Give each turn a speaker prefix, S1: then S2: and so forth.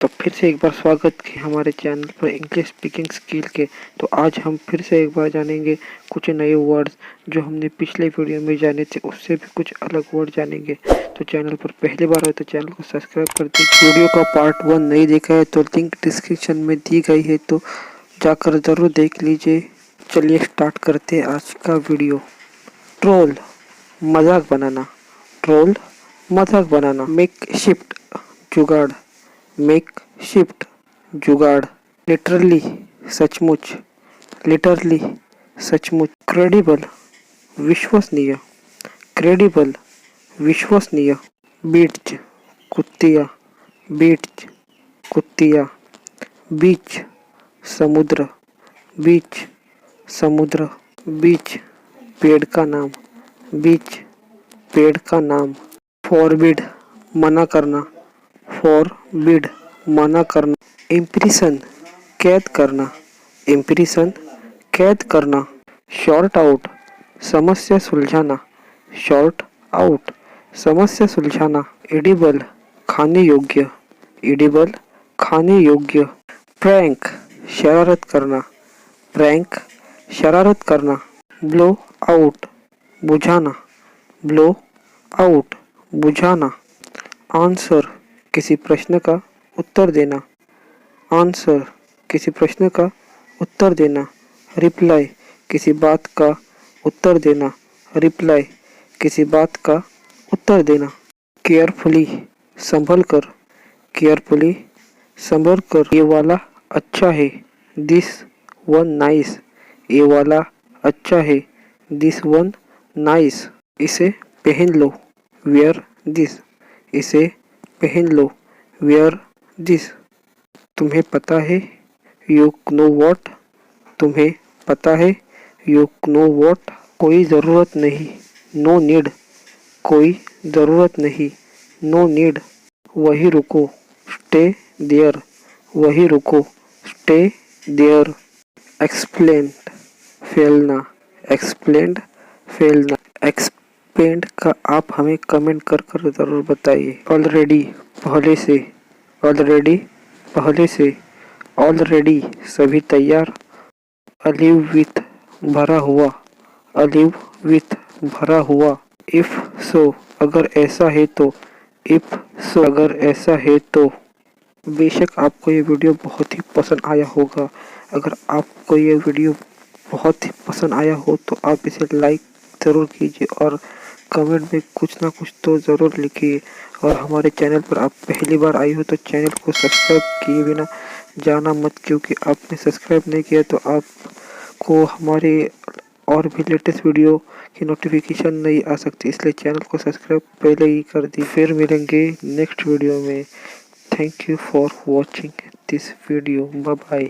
S1: तो फिर से एक बार स्वागत है हमारे चैनल पर इंग्लिश स्पीकिंग स्किल के। तो आज हम फिर से एक बार जानेंगे कुछ नए वर्ड्स जो हमने पिछले वीडियो में जाने थे, उससे भी कुछ अलग वर्ड जानेंगे। तो चैनल पर पहली बार हो तो चैनल को सब्सक्राइब कर दीजिए। वीडियो का पार्ट 1 नहीं देखा है तो लिंक डिस्क्रिप्शन में दी गई है, तो जाकर ज़रूर देख लीजिए। चलिए स्टार्ट करते हैं आज का वीडियो। ट्रोल, मजाक बनाना। ट्रोल, मजाक बनाना। मेक शिफ्ट, जुगाड़। मेक शिफ्ट, जुगाड़। लिटरली, सचमुच। लिटरली, सचमुच। क्रेडिबल, विश्वसनीय। क्रेडिबल, विश्वसनीय। बीच, कुत्तिया। बीच, कुत्तिया। बीच, समुद्र। बीच, समुद्र। बीच, पेड़ का नाम। बीच, पेड़ का नाम। फॉरबिड, मना करना। फॉरबिड, मना करना। इम्प्रेशन, कैद करना। इम्प्रेशन, कैद करना। शॉर्ट आउट, समस्या सुलझाना। शॉर्ट आउट, समस्या सुलझाना। एडिबल, खाने योग्य। एडिबल, खाने योग्य। प्रैंक, शरारत करना। प्रैंक, शरारत करना। ब्लो आउट, बुझाना। ब्लो आउट, बुझाना। आंसर, किसी प्रश्न का उत्तर देना। आंसर, किसी प्रश्न का उत्तर देना। रिप्लाई, किसी बात का उत्तर देना। रिप्लाई, किसी बात का उत्तर देना। केयरफुली, संभल कर। केयरफुली, संभल कर। ये वाला अच्छा है। This one nice. ये वाला अच्छा है। This one nice. इसे पहन लो। Where this. इसे पहन लो। Where this. तुम्हें पता है, यू नो वॉट। तुम्हें पता है, यू नो वॉट। कोई ज़रूरत नहीं, नो नीड। कोई ज़रूरत नहीं, नो नीड। वहीं रुको, स्टे देयर। वहीं रुको, स्टे देयर। एक्सप्लेन, फैलना। एक्सप्लेन, फैलना। एक्सपेंड का आप हमें कमेंट कर कर ज़रूर बताइए। ऑलरेडी, पहले से। ऑलरेडी, पहले से। ऑलरेडी, सभी तैयार। अलीव विथ, भरा हुआ। अलीव विथ, भरा हुआ। इफ सो, अगर ऐसा है तो। इफ सो, अगर ऐसा है तो। बेशक आपको ये वीडियो बहुत ही पसंद आया होगा। अगर आपको ये वीडियो बहुत ही पसंद आया हो तो आप इसे लाइक ज़रूर कीजिए और कमेंट में कुछ ना कुछ तो ज़रूर लिखिए। और हमारे चैनल पर आप पहली बार आई हो तो चैनल को सब्सक्राइब किए बिना जाना मत, क्योंकि आपने सब्सक्राइब नहीं किया तो आपको हमारे और भी लेटेस्ट वीडियो की नोटिफिकेशन नहीं आ सकती, इसलिए चैनल को सब्सक्राइब पहले ही कर दी। फिर मिलेंगे नेक्स्ट वीडियो में। Thank you for watching this video. Bye bye.